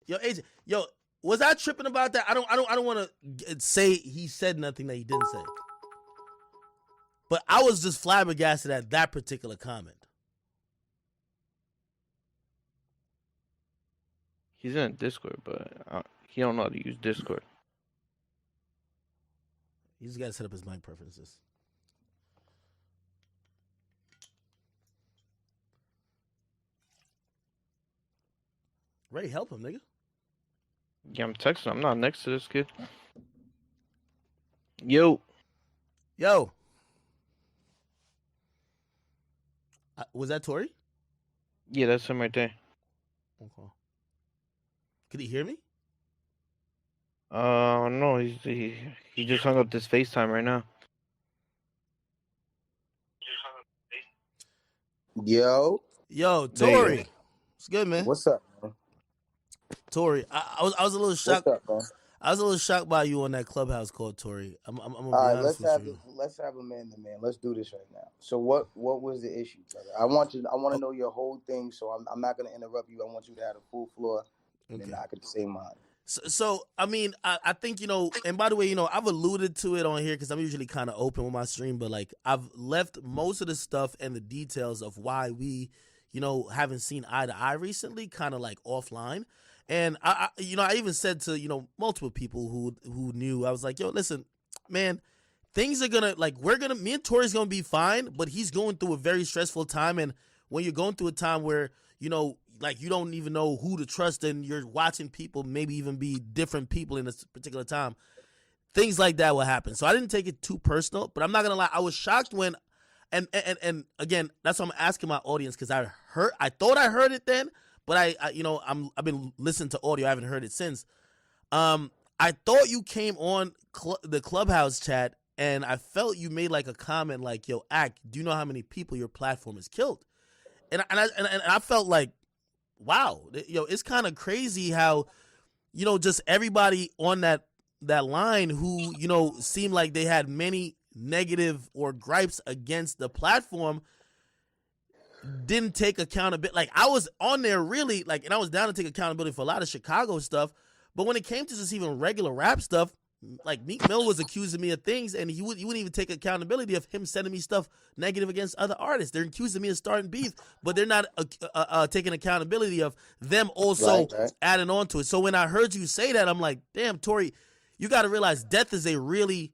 Yo, AJ, yo, was I tripping about that? I don't want to say he said nothing that he didn't say. But I was just flabbergasted at that particular comment. He's in Discord, but he don't know how to use Discord. He just got to set up his mic preferences. Ray, help him, nigga. Yeah, I'm texting. I'm not next to this kid. Yo. Was that Torey? Yeah, that's him right there. Okay. Could he hear me? No, he just hung up this FaceTime right now. Yo, Torey. It's good, man. What's up, man? Torey, I was a little shocked. What's up, man? I was a little shocked by you on that Clubhouse call, Torey. I'm gonna All be right, honest with you. Let's have a man to man. Let's do this right now. So what was the issue, brother? I want to know your whole thing. So I'm not gonna interrupt you. I want you to have a full floor, and then I could say mine. So I mean, I think, and by the way, I've alluded to it on here because I'm usually kind of open with my stream, but like I've left most of the stuff and the details of why we, haven't seen eye to eye recently, kind of like offline. And I even said to, multiple people who knew, I was like, yo, listen, man, things are gonna, like, me and Torey's gonna be fine, but he's going through a very stressful time. And when you're going through a time where, like you don't even know who to trust and you're watching people maybe even be different people in this particular time, things like that will happen. So I didn't take it too personal, but I'm not gonna lie, I was shocked when, and again, that's why I'm asking my audience, because I thought I heard it then, but I've been listening to audio. I haven't heard it since. I thought you came on the Clubhouse chat, and I felt you made like a comment like, "Yo, do you know how many people your platform has killed?" And I felt like, wow, it's kind of crazy how, just everybody on that line who, seemed like they had many negative or gripes against the platform didn't take accountability. Like, I was on there really, like, and I was down to take accountability for a lot of Chicago stuff, but when it came to just even regular rap stuff, like Meek Mill was accusing me of things, and he wouldn't even take accountability of him sending me stuff negative against other artists. They're accusing me of starting beef, but they're not taking accountability of them also adding on to it. So when I heard you say that, I'm like, damn, Torey, you got to realize death is a really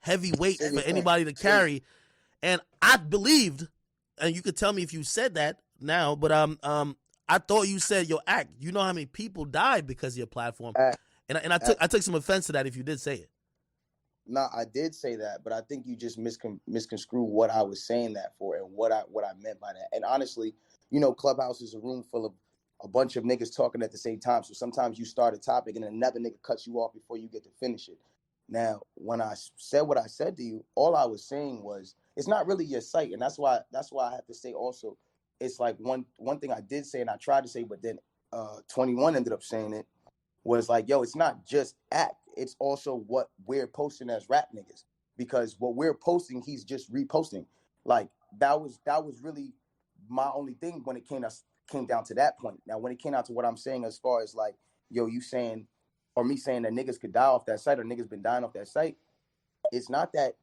heavy weight for anybody to carry. And I believed, and you could tell me if you said that now, but I thought you said, yo, you know how many people died because of your platform? And I took some offense to that if you did say it. No, I did say that, but I think you just misconstrued what I was saying that for and what I meant by that. And honestly, Clubhouse is a room full of a bunch of niggas talking at the same time. So sometimes you start a topic and another nigga cuts you off before you get to finish it. Now, when I said what I said to you, all I was saying was it's not really your site, and that's why I have to say also, it's like one thing I did say and I tried to say, but then 21 ended up saying it, was like, yo, it's not just it's also what we're posting as rap niggas, because what we're posting, he's just reposting. Like that was really my only thing when it came down to that point. Now, when it came out to what I'm saying as far as like, yo, you saying, or me saying that niggas could die off that site or niggas been dying off that site, it's not that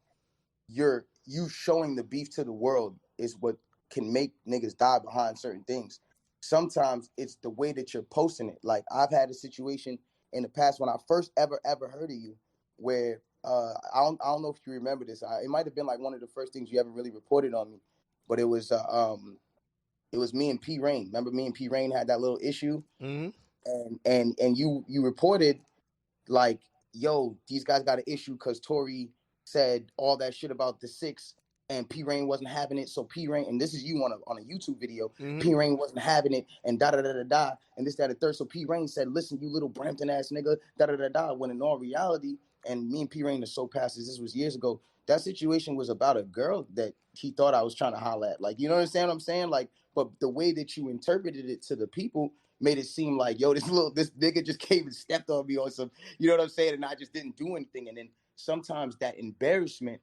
you showing the beef to the world is what can make niggas die behind certain things. Sometimes it's the way that you're posting it. Like I've had a situation in the past when I first ever heard of you, where I don't know if you remember this. It might have been like one of the first things you ever really reported on me, but it was me and P Rain. Remember, me and P Rain had that little issue, and you reported like, yo, these guys got an issue because Torey said all that shit about the 6. And P Rain wasn't having it, so P Rain, and this is you on a YouTube video. P Rain wasn't having it, and da da da da da, and this that and third. So P Rain said, "Listen, you little Brampton ass nigga, da da da da." When in all reality, and me and P Rain are so past this was years ago. That situation was about a girl that he thought I was trying to holler at. Like, you know what I'm saying? Like, but the way that you interpreted it to the people made it seem like, yo, this nigga just came and stepped on me on some, you know what I'm saying? And I just didn't do anything. And then sometimes that embarrassment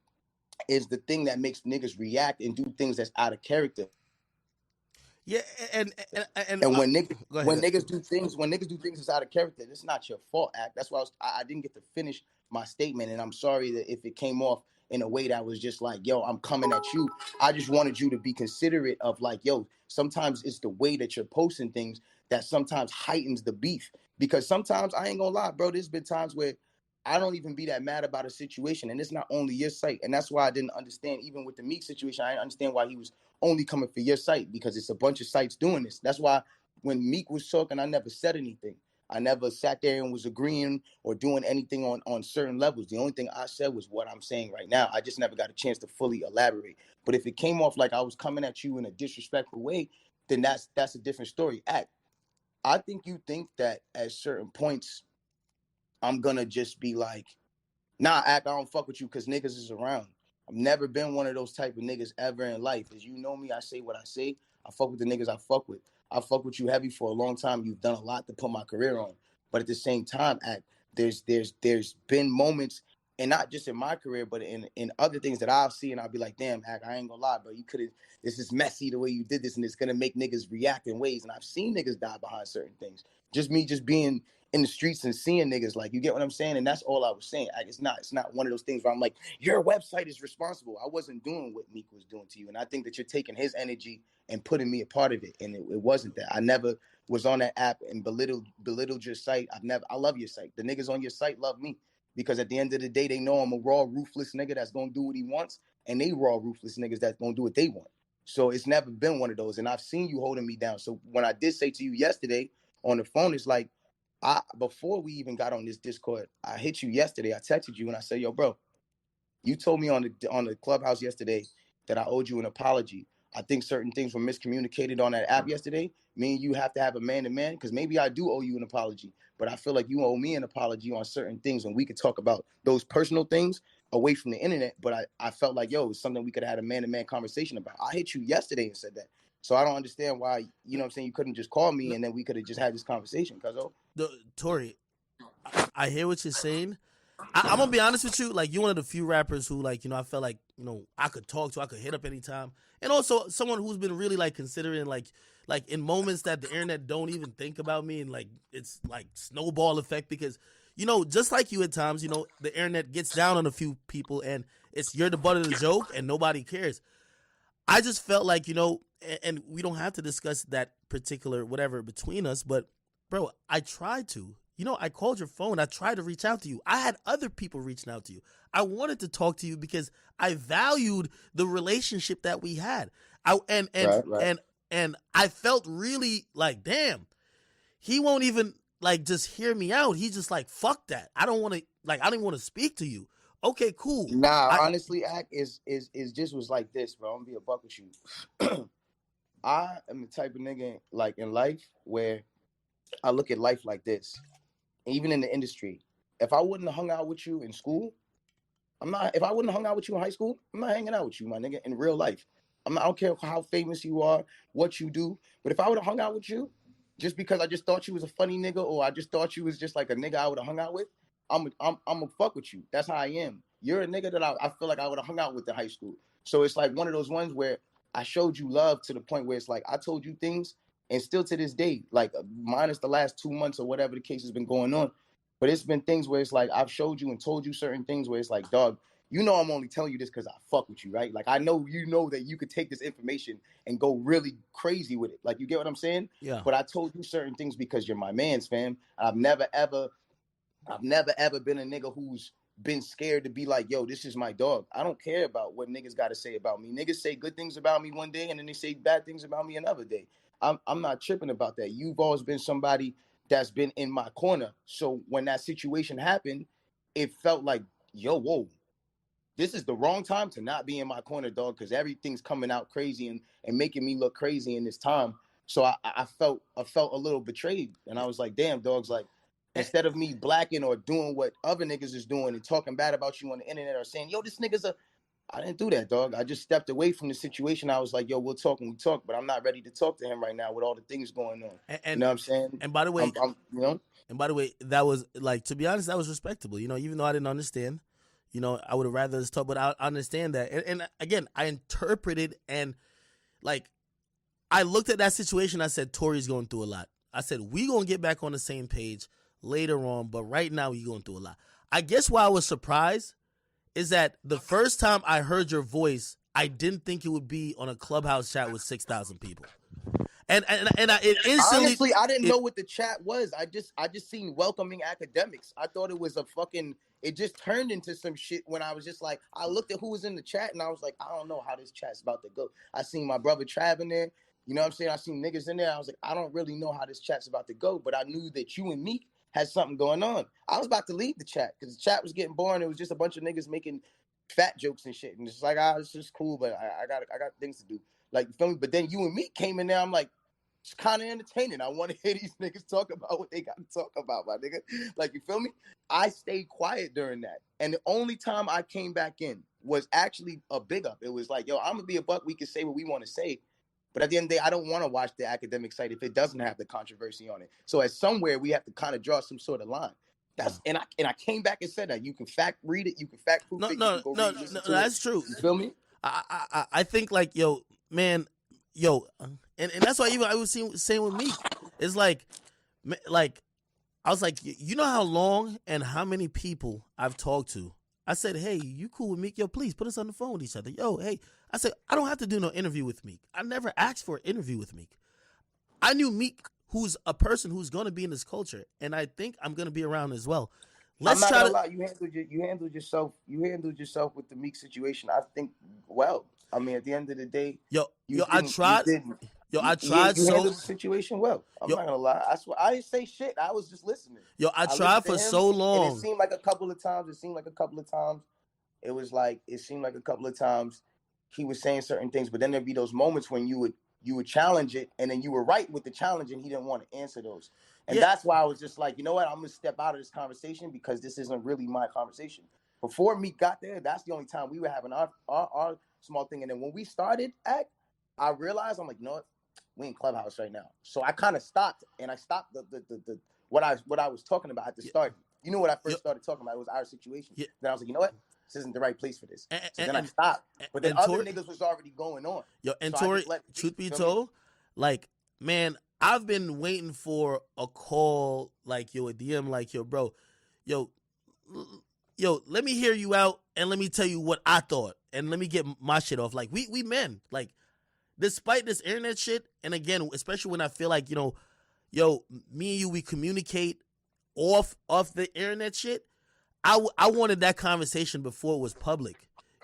is the thing that makes niggas react and do things that's out of character. Yeah, And when go ahead. niggas do things inside of character, it's not your fault, Act. That's why I didn't get to finish my statement, and I'm sorry that if it came off in a way that was just like, yo, I'm coming at you. I just wanted you to be considerate of like, yo, sometimes it's the way that you're posting things that sometimes heightens the beef. Because sometimes I ain't gonna lie, bro, there's been times where I don't even be that mad about a situation, and it's not only your site. And that's why I didn't understand, even with the Meek situation, I didn't understand why he was only coming for your site, because it's a bunch of sites doing this. That's why when Meek was talking, I never said anything. I never sat there and was agreeing or doing anything on certain levels. The only thing I said was what I'm saying right now. I just never got a chance to fully elaborate. But if it came off like I was coming at you in a disrespectful way, then that's a different story. Act. I think you think that at certain points, I'm gonna just be like, nah, Act, I don't fuck with you because niggas is around. I've never been one of those type of niggas ever in life. As you know me, I say what I say. I fuck with the niggas I fuck with. I fuck with you heavy for a long time. You've done a lot to put my career on. But at the same time, Act, there's been moments, and not just in my career, but in other things that I'll see, and I'll be like, damn, Act, I ain't gonna lie, bro. You could have, this is messy the way you did this, and it's gonna make niggas react in ways. And I've seen niggas die behind certain things. Just me just being in the streets and seeing niggas, like, you get what I'm saying? And that's all I was saying. It's not one of those things where I'm like, your website is responsible. I wasn't doing what Meek was doing to you. And I think that you're taking his energy and putting me a part of it. And it wasn't that. I never was on that app and belittled your site. I love your site. The niggas on your site love me, because at the end of the day, they know I'm a raw, ruthless nigga that's gonna do what he wants, and they raw, ruthless niggas that's gonna do what they want. So it's never been one of those. And I've seen you holding me down. So when I did say to you yesterday on the phone, it's like, before we even got on this Discord, I hit you yesterday. I texted you and I said, yo, bro, you told me on the Clubhouse yesterday that I owed you an apology. I think certain things were miscommunicated on that app yesterday. Me and you have to have a man-to-man, because maybe I do owe you an apology, but I feel like you owe me an apology on certain things, and we could talk about those personal things away from the internet. But I felt like, yo, it's something we could have had a man-to-man conversation about. I hit you yesterday and said that. So I don't understand why, you know what I'm saying, you couldn't just call me and then we could have just had this conversation, cuzzo. Torey, I hear what you're saying. I'm gonna be honest with you. Like, you're one of the few rappers who, like, I felt like, I could talk to, I could hit up anytime, and also someone who's been really like considering, like in moments that the internet don't even think about me, and like it's like snowball effect, because just like you at times, the internet gets down on a few people, and you're the butt of the joke, and nobody cares. I just felt like, and we don't have to discuss that particular whatever between us, but bro, I tried to. I called your phone. I tried to reach out to you. I had other people reaching out to you. I wanted to talk to you because I valued the relationship that we had. Right. And I felt really like, damn, he won't even like just hear me out. He's just like, fuck that. I don't want to speak to you. Okay, cool. Nah, honestly, Act is just was like this, bro. I'm gonna be a buck with you. I am the type of nigga, like, in life where I look at life like this. Even in the industry, if I wouldn't have hung out with you in school, if I wouldn't have hung out with you in high school, I'm not hanging out with you, my nigga, in real life. I don't care how famous you are, what you do, but if I would have hung out with you, just because I just thought you was a funny nigga, or I just thought you was just like a nigga I would have hung out with, I'm gonna fuck with you. That's how I am. You're a nigga that I feel like I would have hung out with in high school. So it's like one of those ones where I showed you love to the point where it's like I told you things, and still to this day, like, minus the last 2 months or whatever the case has been going on, but it's been things where it's like I've showed you and told you certain things where it's like, dog, I'm only telling you this because I fuck with you, right? Like, I know that you could take this information and go really crazy with it. Like, you get what I'm saying? Yeah. But I told you certain things because you're my man's, fam. I've never ever been a nigga who's been scared to be like, yo, this is my dog. I don't care about what niggas got to say about me. Niggas say good things about me one day, and then they say bad things about me another day. I'm not tripping about that. You've always been somebody that's been in my corner. So when that situation happened, it felt like, yo, whoa, this is the wrong time to not be in my corner, dog, because everything's coming out crazy and making me look crazy in this time. So I felt a little betrayed, and I was like, damn, dogs, like, instead of me blacking or doing what other niggas is doing and talking bad about you on the internet or saying, yo, this nigga's I didn't do that, dog. I just stepped away from the situation. I was like, yo, we'll talk when we talk, but I'm not ready to talk to him right now with all the things going on. You know what I'm saying? And by the way, And by the way, that was, like, to be honest, that was respectable. Even though I didn't understand, I would have rather us talk, but I understand that. And again, I interpreted, and like, I looked at that situation. I said, Torey's going through a lot. I said, we going to get back on the same page later on, but right now you going through a lot. I guess why I was surprised is that the first time I heard your voice, I didn't think it would be on a Clubhouse chat with 6,000 people. And it instantly. Honestly, I didn't know what the chat was. I just seen welcoming academics. I thought it was a fucking. It just turned into some shit when I was just like, I looked at who was in the chat and I was like, I don't know how this chat's about to go. I seen my brother Trav in there. You know what I'm saying? I seen niggas in there. I was like, I don't really know how this chat's about to go, but I knew that you and Meek had something going on. I was about to leave the chat because the chat was getting boring. It was just a bunch of niggas making fat jokes and shit, and it's like, it's just cool, but I got things to do. Like, you feel me? But then you and me came in there. I'm like, it's kind of entertaining. I want to hear these niggas talk about what they got to talk about, my nigga. Like, you feel me? I stayed quiet during that, and the only time I came back in was actually a big up. It was like, yo, I'm gonna be a buck. We can say what we want to say. But at the end of the day, I don't want to watch the academic site if it doesn't have the controversy on it. So at somewhere we have to kind of draw some sort of line. And I came back and said that you can fact read it, you can fact proof it. No, that's true. You feel me? I think like, yo, man, and that's why even I was saying with me, it's like I was like, you know how long and how many people I've talked to. I said, hey, you cool with Meek? Yo, please put us on the phone with each other. Yo, hey. I said, I don't have to do no interview with Meek. I never asked for an interview with Meek. I knew Meek, who's a person who's going to be in this culture, and I think I'm going to be around as well. I'm not gonna lie. You handled yourself with the Meek situation, I think, well. I mean, at the end of the day, I tried. I tried. You handled the situation well. I'm not gonna lie. I swear, I didn't say shit. I was just listening. I tried for so long. And it seemed like a couple of times. It seemed like a couple of times he was saying certain things, but then there'd be those moments when you would challenge it, and then you were right with the challenge, and he didn't want to answer those. And that's why I was just like, you know what? I'm gonna step out of this conversation because this isn't really my conversation. Before Meek got there, that's the only time we were having our small thing. And then when we started I realized, I'm like, you know what? We in Clubhouse right now. So I kind of stopped, and I stopped the what I was talking about at the start. You know what I first started talking about? It was our situation. Yeah. Then I was like, you know what? This isn't the right place for this. So then I stopped. But then other niggas was already going on. Torey, truth be told, like, man, I've been waiting for a call, like, a DM, like, bro, let me hear you out and let me tell you what I thought and let me get my shit off. Like, we men, like, despite this internet shit, and again, especially when I feel like, me and you, we communicate off the internet shit. I wanted that conversation before it was public.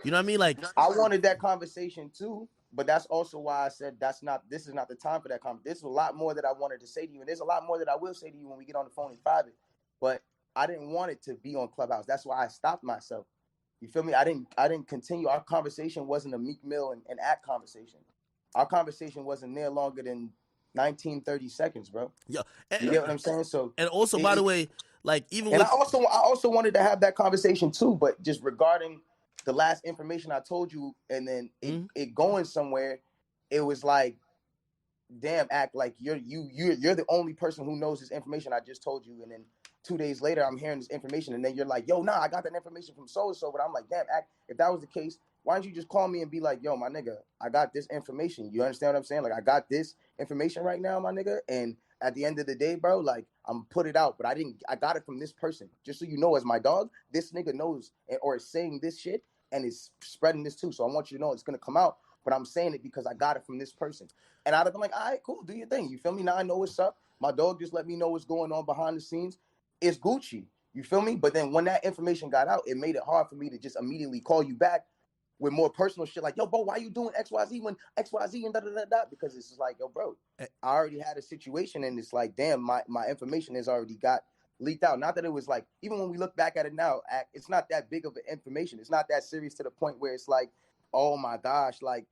You know what I mean? Like, I wanted that conversation too, but that's also why I said this is not the time for that conversation. There's a lot more that I wanted to say to you, and there's a lot more that I will say to you when we get on the phone in private. But I didn't want it to be on Clubhouse. That's why I stopped myself. You feel me? I didn't continue. Our conversation wasn't a Meek Mill and Act conversation. Our conversation wasn't near longer than 19-30 seconds, bro. Yeah, you get what I'm saying? So, and also, by the way, like, even and I also wanted to have that conversation too, but just regarding the last information I told you, and then it going somewhere, it was like, damn, Act, like you're the only person who knows this information I just told you, and then 2 days later I'm hearing this information, and then you're like, yo, I got that information from so and so, but I'm like, damn, Act, if that was the case, why don't you just call me and be like, yo, my nigga, I got this information. You understand what I'm saying? Like, I got this information right now, my nigga, and at the end of the day, bro, like, I'm put it out, but I got it from this person. Just so you know, as my dog, this nigga knows or is saying this shit and is spreading this too. So I want you to know it's gonna come out, but I'm saying it because I got it from this person. And I'd have been like, all right, cool, do your thing. You feel me? Now I know what's up. My dog just let me know what's going on behind the scenes. It's Gucci. You feel me? But then when that information got out, it made it hard for me to just immediately call you back with more personal shit, like, yo, bro, why you doing XYZ when XYZ and da-da-da-da? Because it's just like, yo, bro, I already had a situation, and it's like, damn, my information has already got leaked out. Not that it was like, even when we look back at it now, it's not that big of an information. It's not that serious to the point where it's like, oh my gosh, like,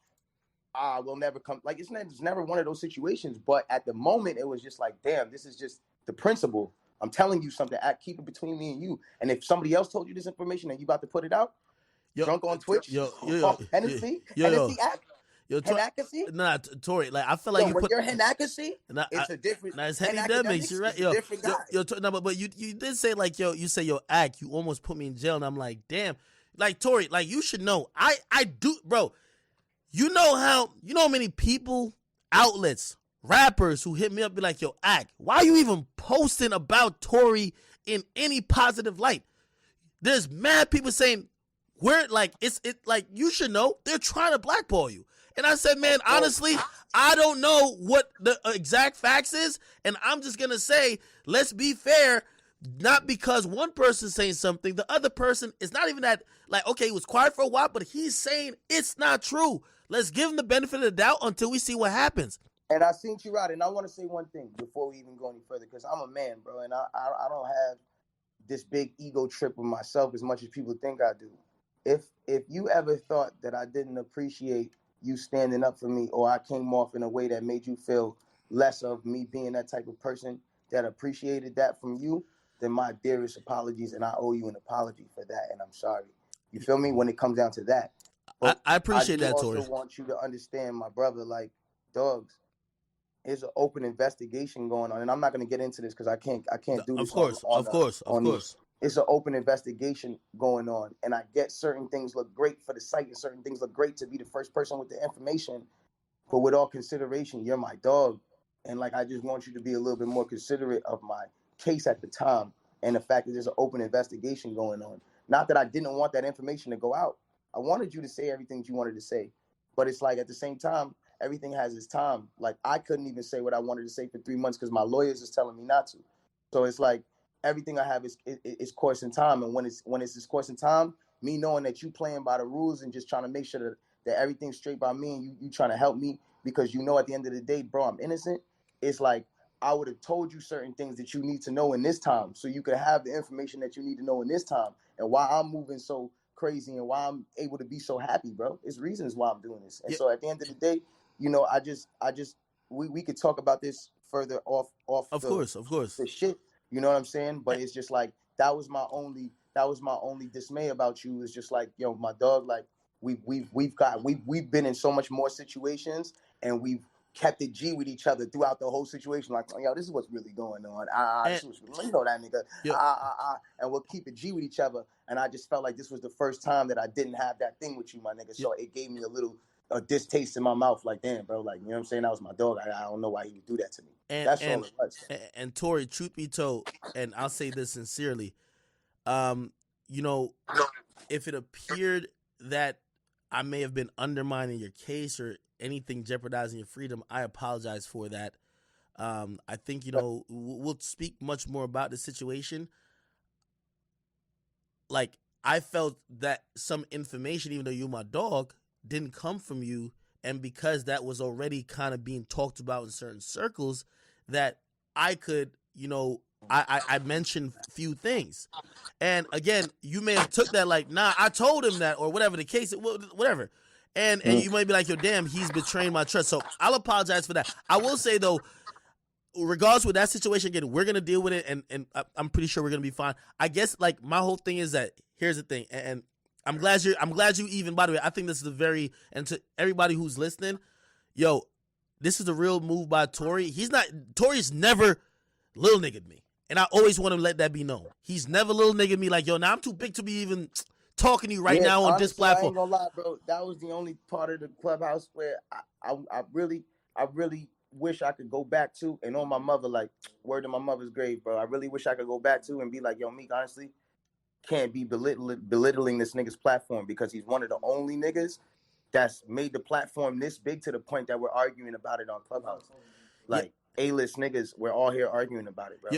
we'll never come. Like, it's never one of those situations. But at the moment, it was just like, damn, this is just the principle. I'm telling you something. Keep it between me and you. And if somebody else told you this information and you about to put it out, drunk on Twitch, Hennessy, Act. Nah, Torey, like, I feel like when you're Hennessy, it's a different. Nah, it's Academics. You're right, different guy. No, but you did say, like, you say, Act, you almost put me in jail, and I'm like, damn, like, Torey, like, you should know, I do, bro. You know how many people outlets, rappers who hit me up be like, yo, Ak, why are you even posting about Torey in any positive light? There's mad people saying, we're like, it's like, you should know they're trying to blackball you. And I said, man, honestly, I don't know what the exact facts is. And I'm just going to say, let's be fair. Not because one person's saying something, the other person is not even that, like, okay, he was quiet for a while, but he's saying it's not true. Let's give him the benefit of the doubt until we see what happens. And I seen you right, and I want to say one thing before we even go any further, because I'm a man, bro, and I don't have this big ego trip with myself as much as people think I do. If you ever thought that I didn't appreciate you standing up for me, or I came off in a way that made you feel less of me being that type of person that appreciated that from you, then my dearest apologies, and I owe you an apology for that, and I'm sorry. You feel me? When it comes down to that. But I appreciate that, Torey. I also want you to understand, my brother, like, dogs, there's an open investigation going on, and I'm not going to get into this because I can't do this. Of course. It's an open investigation going on, and I get certain things look great for the site, and certain things look great to be the first person with the information. But with all consideration, you're my dog, and like I just want you to be a little bit more considerate of my case at the time and the fact that there's an open investigation going on. Not that I didn't want that information to go out. I wanted you to say everything that you wanted to say, but it's like at the same time, everything has its time. Like I couldn't even say what I wanted to say for 3 months because my lawyers is telling me not to. So it's like everything I have is course and time, and when it's this course and time, me knowing that you playing by the rules and just trying to make sure that everything's straight by me, and you trying to help me because you know at the end of the day, bro, I'm innocent. It's like I would have told you certain things that you need to know in this time, so you could have the information that you need to know in this time. And why I'm moving so crazy and why I'm able to be so happy, bro, it's reasons why I'm doing this. And so at the end of the day, you know, we could talk about this further off. Of course, the shit. You know what I'm saying? But it's just like that was my only dismay about you. Is just like, yo, my dog, like we've been in so much more situations, and we've kept it G with each other throughout the whole situation. Like, yo, this is what's really going on. You know that nigga. And we'll keep it G with each other. And I just felt like this was the first time that I didn't have that thing with you, my nigga. So it gave me a distaste in my mouth. Like, damn, bro. Like, you know what I'm saying? That was my dog. I don't know why he would do that to me. That's all it was. And Torey, truth be told, and I'll say this sincerely, you know, if it appeared that I may have been undermining your case or anything jeopardizing your freedom, I apologize for that. I think, you know, we'll speak much more about the situation. Like, I felt that some information, even though you're my dog, didn't come from you. And because that was already kind of being talked about in certain circles, that I could, you know, I mentioned few things. And again, you may have took that like, nah, I told him that, or whatever the case, whatever. And you might be like, yo, damn, he's betraying my trust. So I'll apologize for that. I will say, though, regardless with that situation, again, we're going to deal with it, and I'm pretty sure we're going to be fine. I guess, like, my whole thing is that, here's the thing, and I'm glad you even, by the way, I think this is and to everybody who's listening, yo, this is a real move by Torey. Torey's never little niggered me. And I always want to let that be known. He's never little niggered me like, yo, now I'm too big to be even talking to you right now on honestly, this platform. I ain't gonna lie, bro. That was the only part of the Clubhouse where I really wish I could go back to, and on my mother, like, word to my mother's grave, bro. I really wish I could go back to and be like, yo, Meek, honestly, can't be belittling this nigga's platform because he's one of the only niggas that's made the platform this big to the point that we're arguing about it on Clubhouse. Like, A-list niggas, we're all here arguing about it, bro.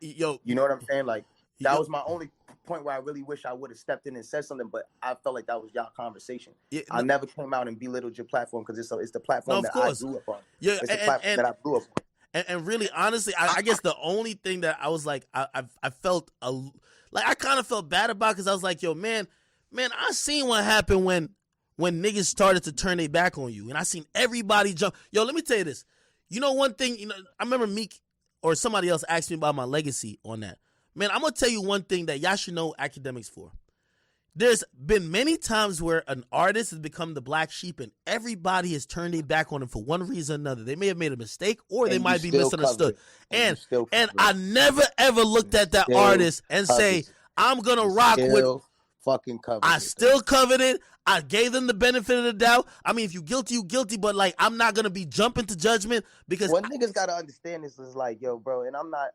You know what I'm saying? Like, that was my only point where I really wish I would have stepped in and said something, but I felt like that was y'all conversation. I never came out and belittled your platform because it's the platform that I grew up on. It's the platform that I grew up on. And really, honestly, I guess the only thing that I was like, I felt I kind of felt bad about, because I was like, yo, man, I seen what happened when niggas started to turn their back on you, and I seen everybody jump. Yo, let me tell you this. You know, one thing, you know, I remember Meek or somebody else asked me about my legacy on that. Man, I'm going to tell you one thing that y'all should know Akademiks for. There's been many times where an artist has become the black sheep and everybody has turned their back on him for one reason or another. They may have made a mistake or they might be misunderstood. And I never, ever looked at that artist and say, I'm going to rock with fucking covered I it. still covered it. I gave them the benefit of the doubt. I mean, if you guilty, you guilty. But like, I'm not gonna be jumping to judgment because what niggas gotta understand is like, yo, bro, and I'm not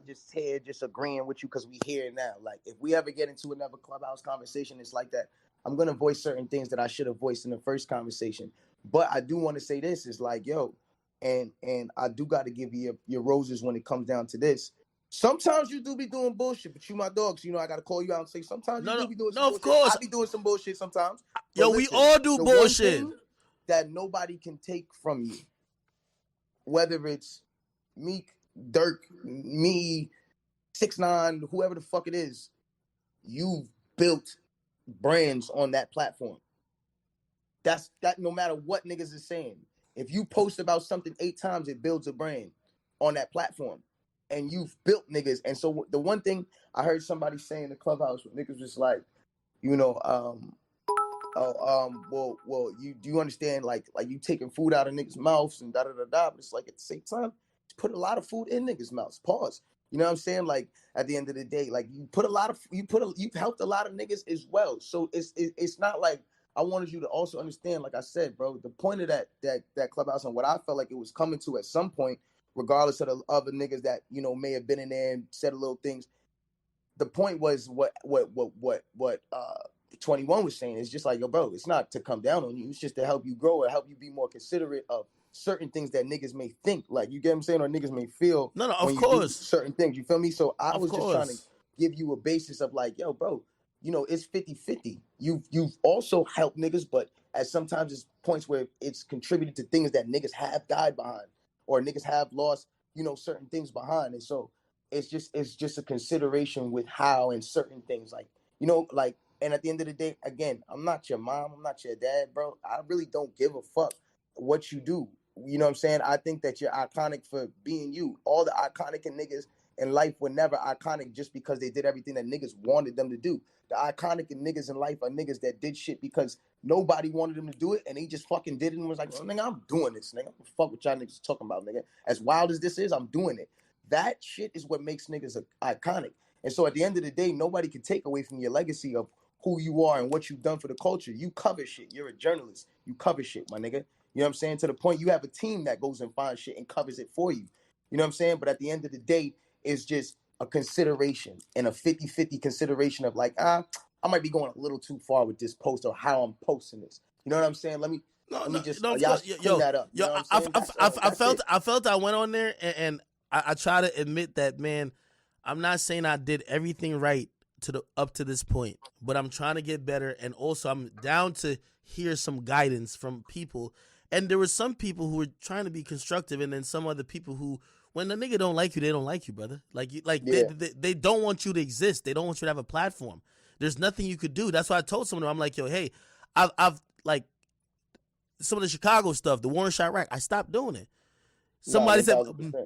just here just agreeing with you because we here now. Like, if we ever get into another Clubhouse conversation, it's like that. I'm gonna voice certain things that I should have voiced in the first conversation. But I do want to say this is like, yo, and I do got to give you your roses when it comes down to this. Sometimes you do be doing bullshit, but you my dogs. You know, I got to call you out and say sometimes you do be doing some bullshit. Of course. I be doing some bullshit sometimes. Yo, listen, we all do the bullshit. one thing that nobody can take from you, whether it's Meek, Dirk, me, 6ix9ine, whoever the fuck it is, you've built brands on that platform. That no matter what niggas is saying. If you post about something 8 times, it builds a brand on that platform. And you've built niggas. And so the one thing I heard somebody say in the Clubhouse, niggas was like, you know, well, do you understand like you taking food out of niggas' mouths and da-da-da-da, but it's like at the same time, you put a lot of food in niggas' mouths. Pause. You know what I'm saying? Like at the end of the day, like you've helped a lot of niggas as well. So it's not like I wanted you to also understand, like I said, bro, the point of that Clubhouse and what I felt like it was coming to at some point, regardless of the other niggas that, you know, may have been in there and said little things. The point was what 21 was saying. It's just like, yo, bro, it's not to come down on you. It's just to help you grow or help you be more considerate of certain things that niggas may think. Like, you get what I'm saying? Or niggas may feel. No, of course. Certain things. You feel me? So I was course. just trying to give you a basis of like, yo, bro, you know, it's 50-50. You've also helped niggas, but at sometimes it's points where it's contributed to things that niggas have died behind or niggas have lost, you know, certain things behind. And so it's just a consideration with how and certain things, like, you know, like, and at the end of the day, again, I'm not your mom, I'm not your dad, bro. I really don't give a fuck what you do. You know what I'm saying? I think that you're iconic for being you. All the iconic niggas in life were never iconic just because they did everything that niggas wanted them to do. The iconic niggas in life are niggas that did shit because nobody wanted them to do it, and they just fucking did it and was like, oh, nigga, I'm doing this, nigga. What the fuck what y'all niggas talking about, nigga? As wild as this is, I'm doing it. That shit is what makes niggas iconic. And so at the end of the day, nobody can take away from your legacy of who you are and what you've done for the culture. You cover shit. You're a journalist. You cover shit, my nigga. You know what I'm saying? To the point you have a team that goes and finds shit and covers it for you. You know what I'm saying? But at the end of the day, it's just a consideration and a 50-50 consideration of like, I might be going a little too far with this post or how I'm posting this. You know what I'm saying? Let me just clean that up. You know I felt I went on there and I try to admit that, man, I'm not saying I did everything right up to this point, but I'm trying to get better, and also I'm down to hear some guidance from people. And there were some people who were trying to be constructive, and then some other people who, when the nigga don't like you, they don't like you, brother. They don't want you to exist. They don't want you to have a platform. There's nothing you could do. That's why I told someone, I'm like, yo, hey, I've like some of the Chicago stuff, the Warren Chirac, I stopped doing it. Somebody said,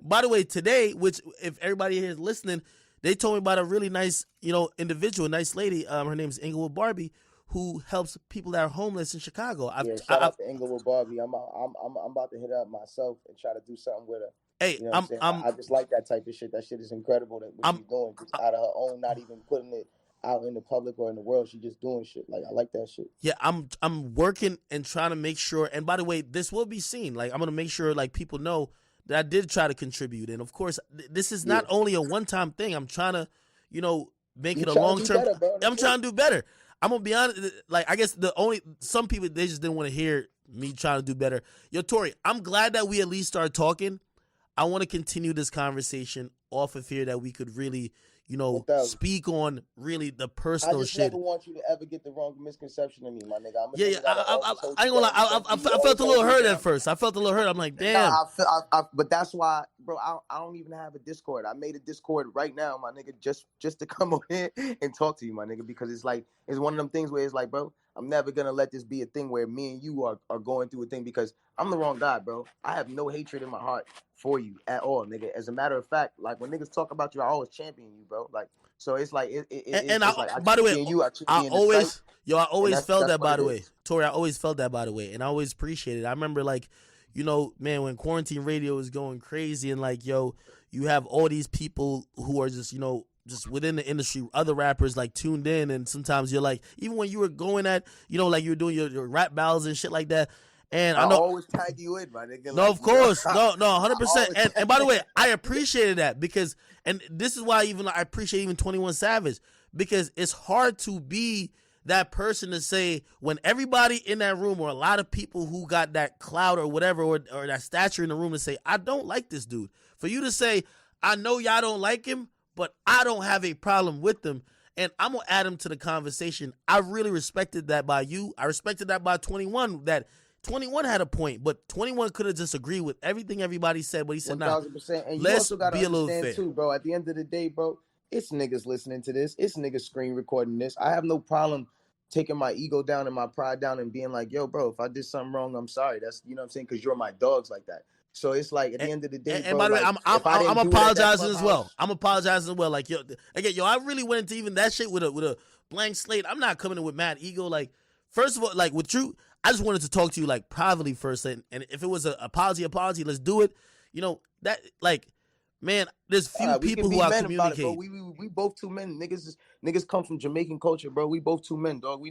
by the way, today, which if everybody here is listening, they told me about a really nice, you know, individual, nice lady. Her name is Inglewood Barbie, who helps people that are homeless in Chicago. Shout out to Inglewood Barbie. I'm about to hit her up myself and try to do something with her. Hey, you know I just like that type of shit. That shit is incredible. That what she's doing, just out of her own, not even putting it out in the public or in the world. She just doing shit. Like, I like that shit. Yeah, I'm working and trying to make sure. And by the way, this will be seen. Like, I'm gonna make sure like people know that I did try to contribute. And of course, this is not only a one-time thing. I'm trying to, you know, make it a long-term. I'm trying to do better. I'm gonna be honest. Like, I guess some people, they just didn't want to hear me trying to do better. Yo, Torey, I'm glad that we at least started talking. I want to continue this conversation off of here, that we could really, you know, speak on really the personal shit. I just never want you to ever get the wrong misconception of me, my nigga. I ain't gonna lie. I felt a little hurt at first. I felt a little hurt. I'm like, damn. But that's why, bro, I don't even have a Discord. I made a Discord right now, my nigga, just to come on here and talk to you, my nigga, because it's like, it's one of them things where it's like, bro, I'm never gonna let this be a thing where me and you are going through a thing, because I'm the wrong guy, bro. I have no hatred in my heart for you at all, nigga. As a matter of fact, like, when niggas talk about you, I always champion you, bro. Like, so it's like, by the way, I always felt that, by the way, Torey. I always felt that, by the way, and I always appreciate it. I remember, like, you know, man, when quarantine radio was going crazy, and like, yo, you have all these people who are just, you know, just within the industry, other rappers like tuned in, and sometimes you're like, even when you were going at, like you were doing your rap battles and shit like that. And I know always tag you in, my nigga. No, like, of course. No, 100%. always- And by the way, I appreciated that because, and this is why I appreciate even 21 Savage, because it's hard to be that person to say when everybody in that room, or a lot of people who got that clout or whatever, or that stature in the room, to say, I don't like this dude. For you to say, I know y'all don't like him, but I don't have a problem with them, and I'm going to add him to the conversation. I really respected that by you. I respected that by 21, that 21 had a point, but 21 could have just agreed with everything everybody said, but he said, nah, 1000%. And you let's also gotta be a little understand fair. too, bro. At the end of the day, bro, it's niggas listening to this. It's niggas screen recording this. I have no problem taking my ego down and my pride down and being like, yo, bro, if I did something wrong, I'm sorry. That's, you know what I'm saying? Because you're my dogs like that. So it's like, at the end of the day, and bro, by the way, like, I'm apologizing as well. I'm apologizing as well. Like, yo, again, I really went into even that shit with a blank slate. I'm not coming in with mad ego. Like, first of all, like with you, I just wanted to talk to you like privately first, and if it was an apology, let's do it. That, like, man, there's few people who I communicate. It, bro. We both two men. Niggas come from Jamaican culture, bro. We both two men, dog. We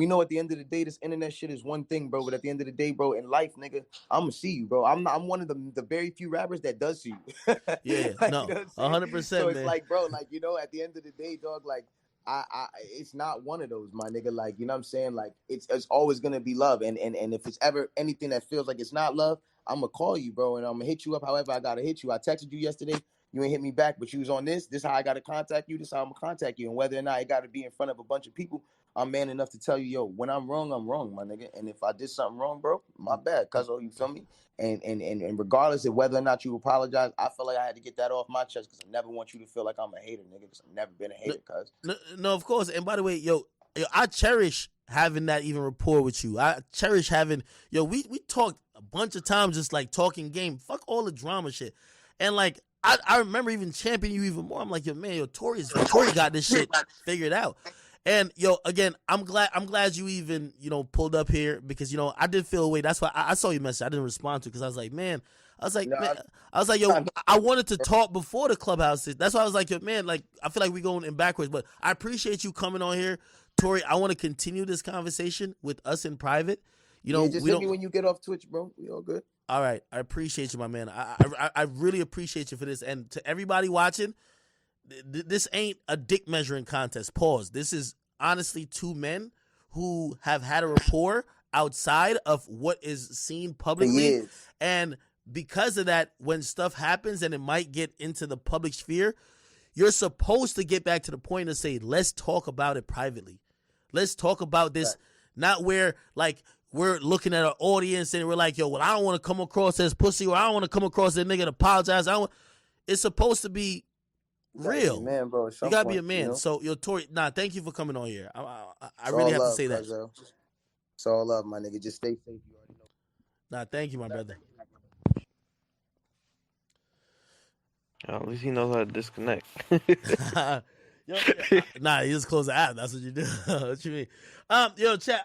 know at the end of the day, this internet shit is one thing, bro. But at the end of the day, bro, in life, nigga, I'm gonna see you, bro. I'm one of the very few rappers that does see you. Yeah, like, no, 100%. So it's man. like, bro, like, at the end of the day, dog, like, it's not one of those, my nigga. Like, you know what I'm saying? Like, it's always gonna be love, and if it's ever anything that feels like it's not love, I'm gonna call you, bro, and I'm gonna hit you up however I gotta hit you. I texted you yesterday. You ain't hit me back, but you was on this. This is how I got to contact you. This is how I'm going to contact you. And whether or not it got to be in front of a bunch of people, I'm man enough to tell you, yo, when I'm wrong, my nigga. And if I did something wrong, bro, my bad, cuz, you feel me? And regardless of whether or not you apologize, I feel like I had to get that off my chest because I never want you to feel like I'm a hater, nigga, because I've never been a hater, cuz. No, of course. And by the way, yo, I cherish having that even rapport with you. I cherish having, we talked a bunch of times just like talking game. Fuck all the drama shit. And like, I remember even championing you even more. I'm like, yo, man, Torey got this shit figured out. And again, I'm glad you even, pulled up here because, I did feel a way. That's why I saw your message. I didn't respond to because I was like, yo, I wanted to talk before the Clubhouse. That's why I was like, yo, man, like, I feel like we're going in backwards, but I appreciate you coming on here. Torey, I want to continue this conversation with us in private. Just hit me when you get off Twitch, bro. We all good. All right, I appreciate you, my man. I really appreciate you for this. And to everybody watching, this ain't a dick measuring contest. Pause. This is honestly two men who have had a rapport outside of what is seen publicly. And because of that, when stuff happens and it might get into the public sphere, you're supposed to get back to the point and say, let's talk about it privately. Let's talk about this, not where, like, we're looking at our audience and we're like, yo, well, I don't want to come across as pussy, or I don't want to come across as a nigga to apologize. It's supposed to be real. Man, bro, you gotta be a man. So, Torey, thank you for coming on here. I really have to say that. It's all love, my nigga. Just stay safe. You already know. Thank you, my brother. At least he knows how to disconnect. You just close the app. That's what you do. What you mean? Chat.